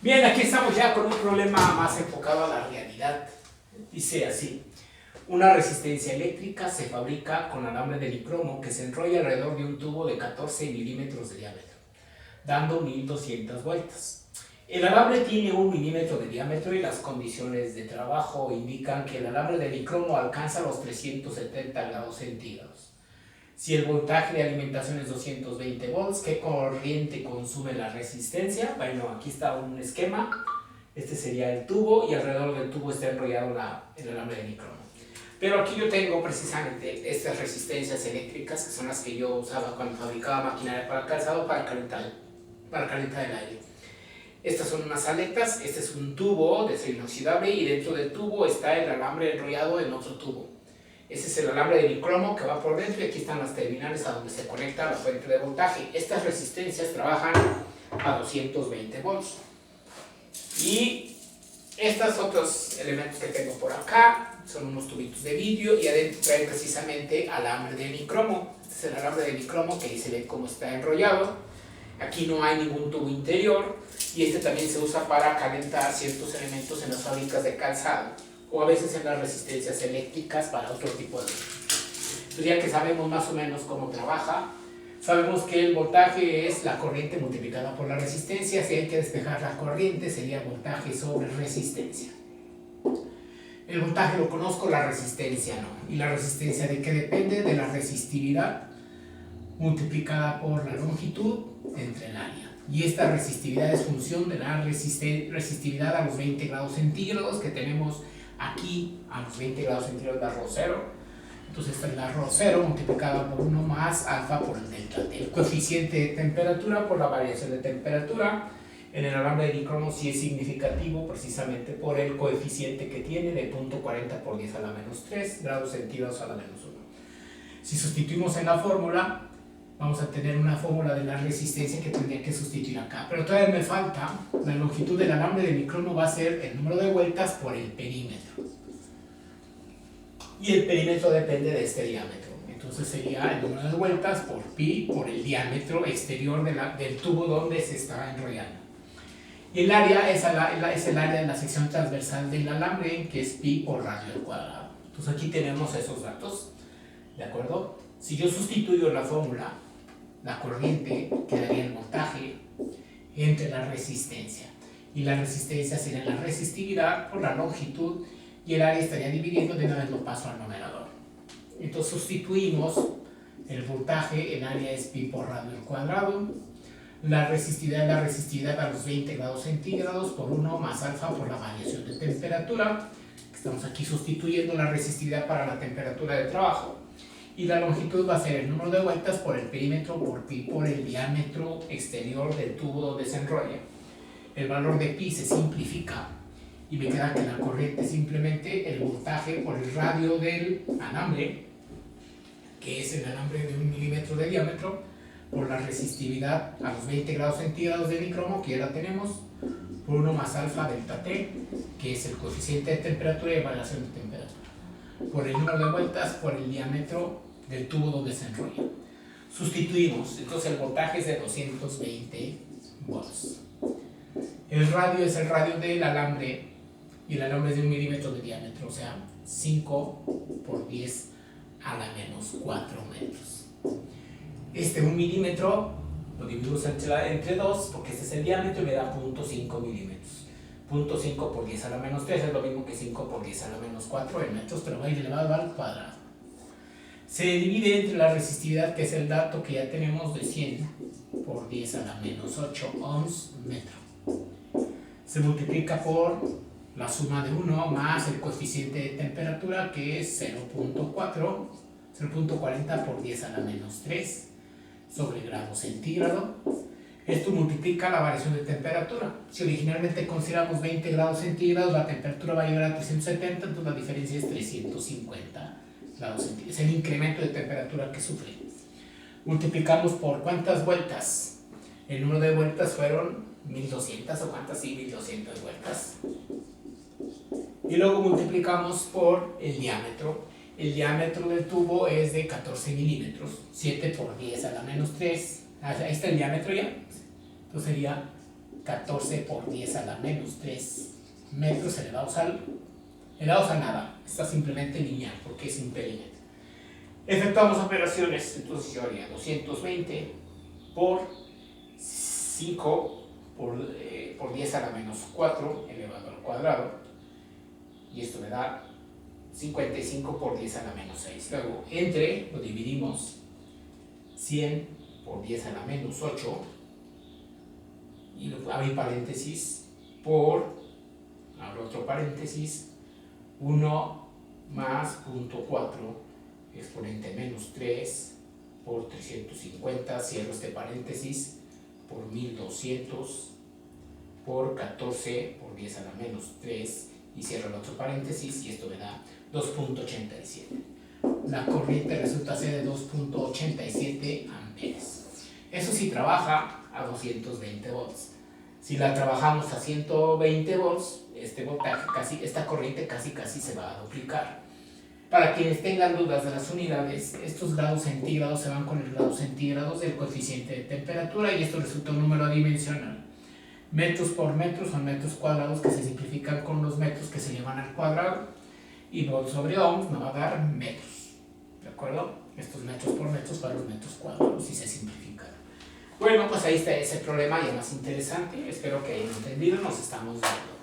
Bien, aquí estamos ya con un problema más enfocado a la realidad. Dice así: una resistencia eléctrica se fabrica con alambre de dicromo que se enrolla alrededor de un tubo de 14 milímetros de diámetro, dando 1200 vueltas. El alambre tiene 1 milímetro de diámetro y las condiciones de trabajo indican que el alambre de dicromo alcanza los 370 grados centígrados. Si el voltaje de alimentación es 220 volts, ¿qué corriente consume la resistencia? Bueno, aquí está un esquema. Este sería el tubo y alrededor del tubo está enrollado el alambre de dicromo. Pero aquí yo tengo precisamente estas resistencias eléctricas, que son las que yo usaba cuando fabricaba maquinaria para calzado para calentar el aire. Estas son unas aletas, este es un tubo de acero inoxidable y dentro del tubo está el alambre enrollado en otro tubo. Ese es el alambre de dicromo que va por dentro y aquí están las terminales a donde se conecta la fuente de voltaje. Estas resistencias trabajan a 220 volts. Y estos otros elementos que tengo por acá son unos tubitos de vidrio y adentro traen precisamente alambre de dicromo. Este es el alambre de dicromo que ahí se ve cómo está enrollado. Aquí no hay ningún tubo interior y este también se usa para calentar ciertos elementos en las fábricas de calzado o a veces en las resistencias eléctricas para otro tipo de... Entonces, ya que sabemos más o menos cómo trabaja, sabemos que el voltaje es la corriente multiplicada por la resistencia. Si hay que despejar la corriente, sería voltaje sobre resistencia. El voltaje lo conozco, la resistencia no. ¿Y la resistencia de qué depende? De la resistividad multiplicada por la longitud entre el área. Y esta resistividad es función de la resistividad a los 20 grados centígrados que tenemos aquí. A los 20 grados centígrados da rho cero. Entonces esta es la rho cero multiplicada por 1 más alfa por el delta T. El coeficiente de temperatura por la variación de temperatura en el alambre de dicromo sí es significativo precisamente por el coeficiente que tiene de 0.40 por 10 a la menos 3 grados centígrados a la menos 1. Si sustituimos en la fórmula, vamos a tener una fórmula de la resistencia que tendría que sustituir acá. Pero todavía me falta, la longitud del alambre de dicromo va a ser el número de vueltas por el perímetro. Y el perímetro depende de este diámetro. Entonces sería el número de vueltas por pi por el diámetro exterior del tubo donde se está enrollando. Y el área es el área de la sección transversal del alambre, que es pi por radio al cuadrado. Entonces aquí tenemos esos datos, ¿de acuerdo? Si yo sustituyo en la fórmula la corriente, quedaría el voltaje entre la resistencia. Y la resistencia sería la resistividad por la longitud y el área estaría dividiendo, de una vez lo paso al numerador. Entonces sustituimos el voltaje, el área es pi por radio al cuadrado. La resistividad a los 20 grados centígrados por 1 más alfa por la variación de temperatura. Estamos aquí sustituyendo la resistividad para la temperatura de trabajo. Y la longitud va a ser el número de vueltas por el perímetro por pi por el diámetro exterior del tubo donde se enrolla. El valor de pi se simplifica y me queda que la corriente es simplemente el voltaje por el radio del alambre, que es el alambre de 1 milímetro de diámetro, por la resistividad a los 20 grados centígrados de dicromo, que ya la tenemos, por 1 más alfa delta T, que es el coeficiente de temperatura y variación de temperatura, por el número de vueltas por el diámetro del tubo donde se enrolla. Sustituimos, entonces el voltaje es de 220 volts. El radio es el radio del alambre y el alambre es de 1 milímetro de diámetro, o sea, 5 por 10 a la menos 4 metros. Este 1 milímetro lo dividimos entre 2 porque este es el diámetro y me da 0.5 milímetros. 0.5 por 10 a la menos 3 es lo mismo que 5 por 10 a la menos 4 en metros, pero va a ir elevado al cuadrado. Se divide entre la resistividad, que es el dato que ya tenemos, de 100 por 10 a la menos 8 ohms metro. Se multiplica por la suma de 1 más el coeficiente de temperatura, que es 0.40 por 10 a la menos 3 sobre grado centígrado. Esto multiplica la variación de temperatura. Si originalmente consideramos 20 grados centígrados, la temperatura va a llegar a 370, entonces la diferencia es 350 grados centígrados. Es el incremento de temperatura que sufre. Multiplicamos por ¿cuántas vueltas? El número de vueltas fueron 1200, o cuántas, sí, 1200 vueltas. Y luego multiplicamos por el diámetro. El diámetro del tubo es de 14 milímetros, 7 por 10 a la menos 3. Ahí está el diámetro ya. Entonces sería 14 por 10 a la menos 3 metros elevados a nada. Está simplemente lineal porque es impedimento. Efectuamos operaciones, entonces yo haría 220 por 5 por 10 a la menos 4 elevado al cuadrado, y esto me da 55 por 10 a la menos 6. Luego, lo dividimos 100 por 10 a la menos 8, y lo abrí paréntesis, abro otro paréntesis, 1 más punto 4 exponente menos 3 por 350, cierro este paréntesis, por 1200 por 14 por 10 a la menos 3, y cierro el otro paréntesis, y esto me da 2.87. La corriente resulta ser de 2.87 amperes. Eso sí trabaja a 220 volts. Si la trabajamos a 120 volts, esta corriente casi se va a duplicar. Para quienes tengan dudas de las unidades, estos grados centígrados se van con el grado centígrados del coeficiente de temperatura, y esto resulta un número adimensional. Metros por metros son metros cuadrados que se simplifican con los metros que se llevan al cuadrado, y volts sobre ohms me va a dar metros. ¿De acuerdo? Estos metros por metros para los metros cuadrados y se simplifican. Bueno, pues ahí está ese problema ya más interesante. Espero que hayan entendido. Nos estamos viendo.